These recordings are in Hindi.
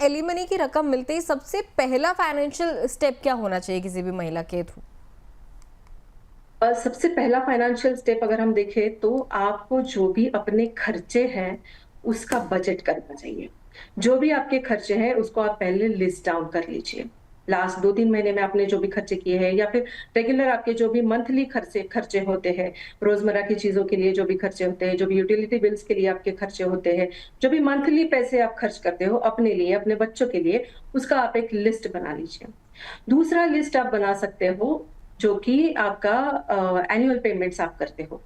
एलिमनी की रकम मिलते ही सबसे पहला फाइनेंशियल स्टेप क्या होना चाहिए किसी भी महिला के थ्रू? सबसे पहला फाइनेंशियल स्टेप अगर हम देखें तो आपको जो भी अपने खर्चे हैं उसका बजट करना चाहिए। जो भी आपके खर्चे हैं उसको आप पहले लिस्ट डाउन कर लीजिए। लास्ट 2-3 महीने में आपने जो भी खर्चे किए हैं या फिर रेगुलर आपके जो भी मंथली खर्चे खर्चे होते हैं, रोजमर्रा की चीजों के लिए जो भी खर्चे होते हैं, जो भी यूटिलिटी बिल्स के लिए आपके खर्चे होते हैं, जो भी मंथली पैसे आप खर्च करते हो अपने लिए, अपने बच्चों के लिए, उसका आप एक लिस्ट बना लीजिए। दूसरा लिस्ट आप बना सकते हो जो कि आपका एनुअल पेमेंट्स आप करते हो।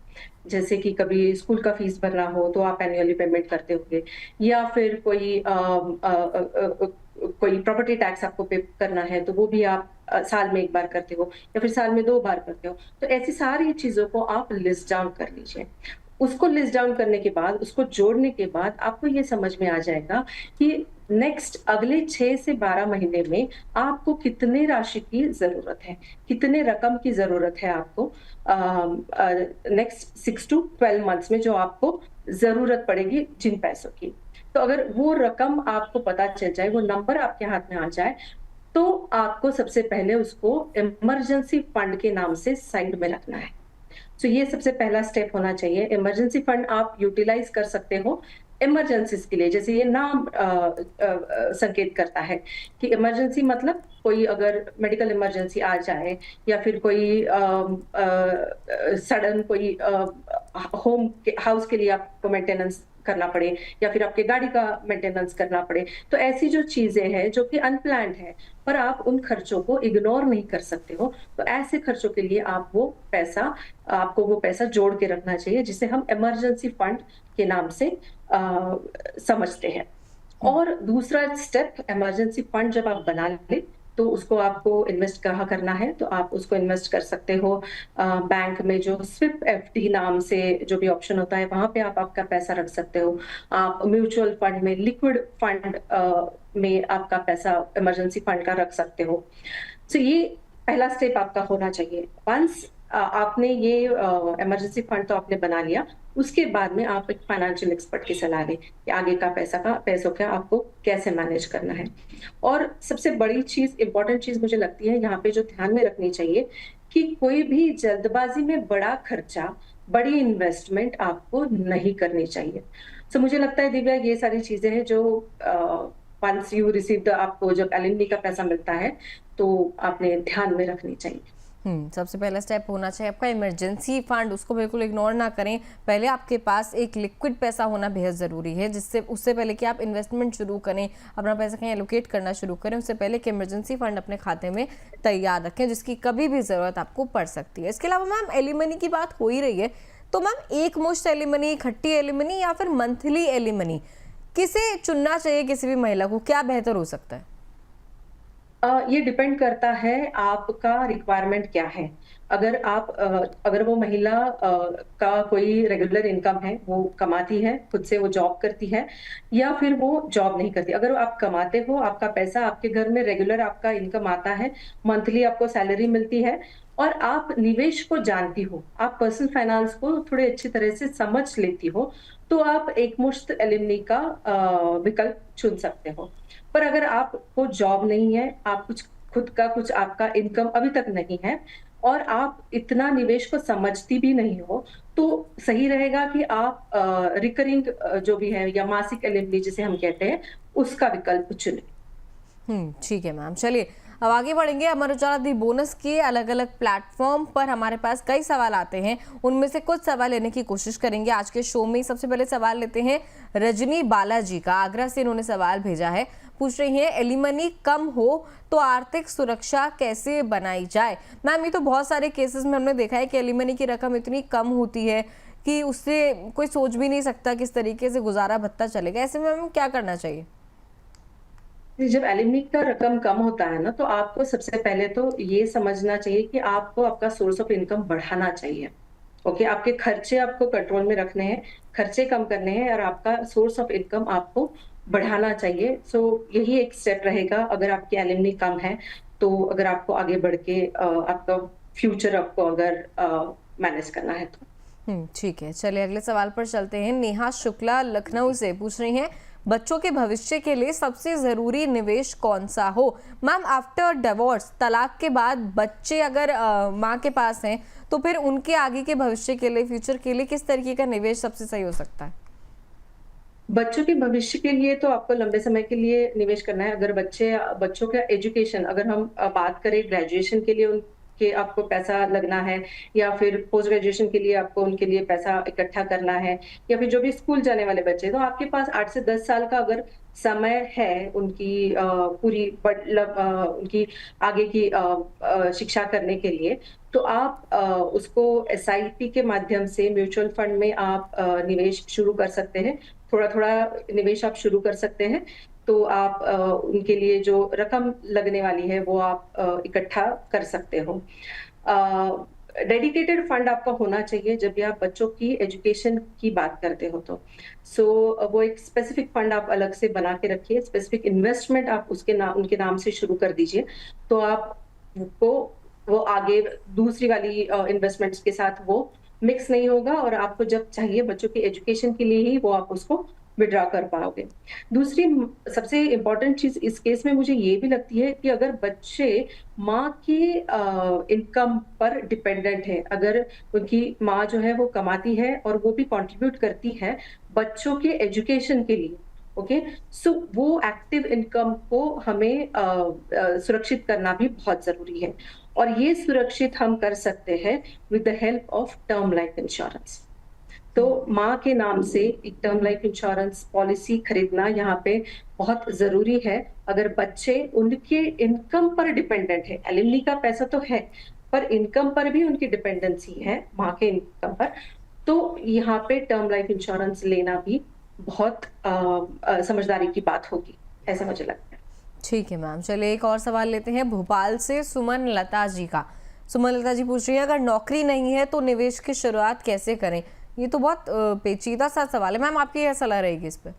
जैसे कि कभी स्कूल का फीस भरना हो तो आप एनुअली पेमेंट करते होंगे या फिर कोई प्रॉपर्टी टैक्स आपको पे करना है तो वो भी आप साल में 1 बार करते हो या फिर साल में 2 बार करते हो। तो ऐसी सारी चीज़ों को आप लिस्ट डाउन कर लीजिए। उसको लिस्ट डाउन करने के बाद, उसको जोड़ने के बाद आपको ये समझ में आ जाएगा कि नेक्स्ट अगले 6 से 12 महीने में आपको कितने राशि की ज़रूरत है, कितने रकम की ज़रूरत है आपको नेक्स्ट 6 टू 12 मंथ्स में जो आपको ज़रूरत पड़ेगी जिन पैसों की। तो अगर वो रकम आपको पता चल जाए, वो नंबर आपके हाथ में आ जाए, तो आपको सबसे पहले उसको इमरजेंसी फंड के नाम से साइड में रखना है। तो ये सबसे पहला स्टेप होना चाहिए। इमरजेंसी फंड आप यूटिलाइज कर सकते हो इमरजेंसीज के लिए। जैसे ये नाम संकेत करता है कि इमरजेंसी मतलब कोई अगर मेडिकल इमरजेंसी आ जाए या फिर कोई सडन कोई होम के हाउस के लिए आपको मेंटेनेंस करना पड़े या फिर आपके गाड़ी का मेंटेनेंस करना पड़े, तो ऐसी जो चीजें हैं जो कि अनप्लान्ड है पर आप उन खर्चों को इग्नोर नहीं कर सकते हो, तो ऐसे खर्चों के लिए आपको वो पैसा जोड़ के रखना चाहिए जिसे हम इमरजेंसी फंड के नाम से समझते हैं। और दूसरा स्टेप, इमरजेंसी फंड जब आप बना ले तो उसको आपको इन्वेस्ट कहाँ करना है, तो आप उसको इन्वेस्ट कर सकते हो बैंक में, जो स्विप एफडी नाम से जो भी ऑप्शन होता है वहां पे आप आपका पैसा रख सकते हो। आप म्यूचुअल फंड में, लिक्विड फंड में आपका पैसा इमरजेंसी फंड का रख सकते हो। तो ये पहला स्टेप आपका होना चाहिए। वंस आपने ये इमरजेंसी फंड तो आपने बना लिया, उसके बाद में आप एक फाइनेंशियल एक्सपर्ट की सलाह लें कि आगे का पैसों का आपको कैसे मैनेज करना है। और सबसे बड़ी चीज, इंपॉर्टेंट चीज मुझे लगती है यहाँ पे जो ध्यान में रखनी चाहिए कि कोई भी जल्दबाजी में बड़ा खर्चा, बड़ी इन्वेस्टमेंट आपको नहीं करनी चाहिए। तो मुझे लगता है दिव्या ये सारी चीजें हैं जो वंस यू रिसीव आपको जब एलएमडी का पैसा मिलता है तो आपने ध्यान में रखनी चाहिए। सबसे पहला स्टेप होना चाहिए आपका इमरजेंसी फंड, उसको बिल्कुल इग्नोर ना करें। पहले आपके पास एक लिक्विड पैसा होना बेहद ज़रूरी है, जिससे उससे पहले कि आप इन्वेस्टमेंट शुरू करें, अपना पैसा कहीं एलोकेट करना शुरू करें, उससे पहले कि इमरजेंसी फंड अपने खाते में तैयार रखें जिसकी कभी भी ज़रूरत आपको पड़ सकती है। इसके अलावा मैम एलिमनी की बात हो ही रही है, तो मैम एक मुश्त एलिमनी, खट्टी एलिमनी या फिर मंथली एलिमनी, किसे चुनना चाहिए किसी भी महिला को? क्या बेहतर हो सकता है? ये डिपेंड करता है आपका रिक्वायरमेंट क्या है। अगर वो महिला का कोई रेगुलर इनकम है, वो कमाती है, खुद से वो जॉब करती है या फिर वो जॉब नहीं करती। अगर आप कमाते हो, आपका पैसा आपके घर में रेगुलर आपका इनकम आता है, मंथली आपको सैलरी मिलती है और आप निवेश को जानती हो, आप पर्सनल फाइनेंस को थोड़े अच्छी तरह से समझ लेती हो, तो आप एकमुश्त एलिमनी का विकल्प चुन सकते हो। पर अगर आपको जॉब नहीं है, आप खुद का कुछ आपका इनकम अभी तक नहीं है और आप इतना निवेश को समझती भी नहीं हो, तो सही रहेगा कि आप रिकरिंग जो भी है या मासिक एलिमनी जिसे हम कहते हैं, उसका विकल्प चुनें। ठीक है मैम, चलिए अब आगे बढ़ेंगे। अमर उजाला दी बोनस के अलग अलग प्लेटफॉर्म पर हमारे पास कई सवाल आते हैं, उनमें से कुछ सवाल लेने की कोशिश करेंगे आज के शो में। सबसे पहले सवाल लेते हैं रजनी बालाजी का, आगरा से इन्होंने सवाल भेजा है। पूछ रही हैं एलिमनी कम हो तो आर्थिक सुरक्षा कैसे बनाई जाए? मैम ये तो बहुत सारे केसेस में हमने देखा है कि एलिमनी की रकम इतनी कम होती है कि उससे कोई सोच भी नहीं सकता किस तरीके से गुजारा भत्ता चलेगा। ऐसे में हमें क्या करना चाहिए? जब एलिमनी का रकम कम होता है ना, तो आपको सबसे पहले तो ये समझना चाहिए कि आपको आपका सोर्स ऑफ इनकम बढ़ाना चाहिए। ओके, आपके खर्चे आपको कंट्रोल में रखने हैं, खर्चे कम करने हैं और आपका सोर्स ऑफ इनकम आपको बढ़ाना चाहिए। सो यही एक स्टेप रहेगा अगर आपकी एलिमनी कम है, तो अगर आपको आगे बढ़ के आपका फ्यूचर आपको अगर मैनेज करना है तो। ठीक है, चलिए अगले सवाल पर चलते हैं। नेहा शुक्ला लखनऊ से पूछ रही हैं बच्चों के भविष्य के लिए सबसे ज़रूरी निवेश कौन सा हो? मैम, आफ्टर डिवोर्स, तलाक के बाद बच्चे अगर माँ के पास हैं तो फिर उनके आगे के भविष्य के लिए, फ्यूचर के लिए किस तरीके का निवेश सबसे सही हो सकता है? बच्चों के भविष्य के लिए तो आपको लंबे समय के लिए निवेश करना है। अगर बच्चों का एजुकेशन, अगर हम बात करें ग्रेजुएशन के लिए उनके आपको पैसा लगना है, या फिर पोस्ट ग्रेजुएशन के लिए आपको उनके लिए पैसा इकट्ठा करना है, या फिर जो भी स्कूल जाने वाले बच्चे हैं, तो आपके पास 8 से 10 साल का अगर समय है उनकी पूरी उनकी आगे की शिक्षा करने के लिए, तो आप उसको एसआईपी के माध्यम से म्यूचुअल फंड में आप निवेश शुरू कर सकते हैं। थोड़ा-थोड़ा निवेश आप शुरू कर सकते हैं, तो आप उनके लिए जो रकम लगने वाली है वो आप इकट्ठा कर सकते हो। डेडिकेटेड फंड आपका होना चाहिए जब भी आप बच्चों की एजुकेशन की बात करते हो तो। वो एक स्पेसिफिक फंड आप अलग से बना के रखिए, स्पेसिफिक इन्वेस्टमेंट आप उनके नाम से शुरू कर दीजिए, तो आपको वो आगे दूसरी वाली इन्वेस्टमेंट्स के साथ वो मिक्स नहीं होगा, और आपको जब चाहिए बच्चों की एजुकेशन के लिए ही वो आप उसको विथड्रॉ कर पाओगे। दूसरी सबसे इम्पोर्टेंट चीज़ इस केस में मुझे ये भी लगती है कि अगर बच्चे माँ की इनकम पर डिपेंडेंट है, अगर उनकी माँ जो है वो कमाती है और वो भी कंट्रीब्यूट करती है बच्चों के एजुकेशन के लिए, ओके, सो वो एक्टिव इनकम को हमें सुरक्षित करना भी बहुत ज़रूरी है, और ये सुरक्षित हम कर सकते हैं with the help of term life insurance. तो माँ के नाम से एक टर्म लाइफ इंश्योरेंस पॉलिसी खरीदना यहाँ पे बहुत ज़रूरी है। अगर बच्चे उनके इनकम पर डिपेंडेंट है, एलिमनी का पैसा तो है, पर इनकम पर भी उनकी डिपेंडेंसी है माँ के इनकम पर, तो यहाँ पे टर्म लाइफ इंश्योरेंस लेना भी बहुत समझदारी की बात होगी, ऐसा मुझे लगता है। ठीक है मैम, चलिए एक और सवाल लेते हैं भोपाल से सुमन लता जी का। सुमन लता जी पूछ रही है, अगर नौकरी नहीं है तो निवेश की शुरुआत कैसे करें? ये तो बहुत पेचीदा सा सवाल है मैम, आपकी क्या सलाह रहेगी इस पे?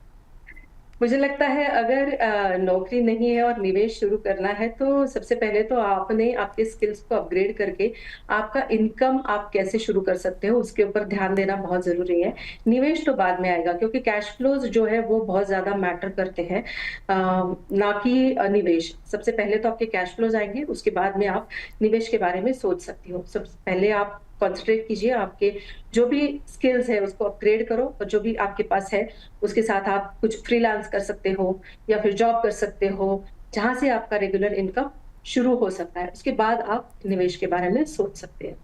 मुझे लगता है अगर नौकरी नहीं है और निवेश शुरू करना है, तो सबसे पहले तो आपने आपके स्किल्स को अपग्रेड करके आपका इनकम आप कैसे शुरू कर सकते हो उसके ऊपर ध्यान देना बहुत ज़रूरी है। निवेश तो बाद में आएगा, क्योंकि कैश फ्लोज़ जो है वो बहुत ज़्यादा मैटर करते हैं, ना कि निवेश। सबसे पहले तो आपके कैश फ्लोज़ आएँगे, उसके बाद में आप निवेश के बारे में सोच सकती हो। सबसे पहले आप कॉन्संट्रेट कीजिए, आपके जो भी स्किल्स है उसको अपग्रेड करो, और जो भी आपके पास है उसके साथ आप कुछ फ्रीलांस कर सकते हो या फिर जॉब कर सकते हो, जहाँ से आपका रेगुलर इनकम शुरू हो सकता है। उसके बाद आप निवेश के बारे में सोच सकते हैं।